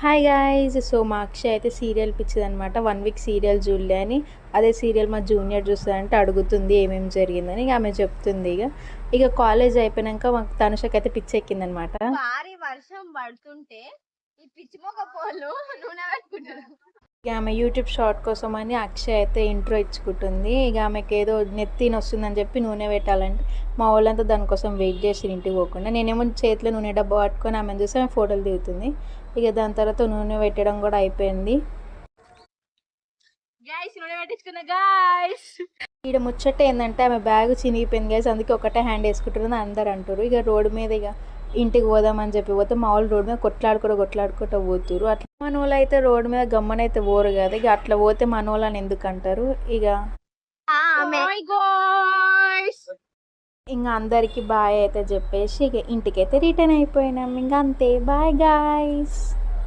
Hi guys. So మా అక్షయ్ అయితే serial పిచ్చిదనమాట. 1 week serial చూడలే అని. అదే సీరియల్ మా జూనియర్ చూస్తదంటే అడుగుతుంది ఏమేమి జరిగిందని. ఇక ఆమె చెప్తుంది. ఇక కాలేజ్ అయిపోయినాక మాకు తనుషకైతే పిచ్చెక్కిందనమాట. భారీ వర్షం పడుతుంటే ఈ పిచ్చి మొక్క పోలు నూనె పెట్టుకుంటారు. ఇక ఆమె యూట్యూబ్ షార్ట్ కోసం అని అక్షయ్ అయితే ఇంట్రో ఇచ్చుకుంటుంది. ఇక ఆమెకి ఏదో నెత్తిని వస్తుందని చెప్పి నూనె పెట్టాలంటే మా వాళ్ళంతా దానికోసం వెయిట్ చేసి ఇంటికి పోకుండా నేనేమో చేతిలో నూనె డబ్బా పట్టుకొని ఆమెను చూసి ఆమె ఫోటోలు దిగుతుంది. ఇక దాని తర్వాత నూనె పెట్టడం కూడా అయిపోయింది. ఈడ ముచ్చట ఏంటంటే ఆమె బ్యాగ్ చినిగిపోయింది గైస్, అందుకే ఒకటే హ్యాండ్ వేసుకుంటుందని అందరు అంటారు. ఇక రోడ్డు మీద ఇక ఇంటికి పోదామని చెప్పి పోతే మా వాళ్ళు రోడ్డు మీద కొట్లాడుకుంటూ పోతురు. అట్లా మన వాళ్ళు అయితే రోడ్డు మీద గమ్మనైతే పోరు కదా. ఇక అట్లా పోతే మన వాళ్ళని ఎందుకు అంటారు. ఇక ఇంకా అందరికి బాయ్ అయితే చెప్పేసి ఇక ఇంటికైతే రిటర్న్ అయిపోయినాం. ఇంకా అంతే, బాయ్ గాయ్స్.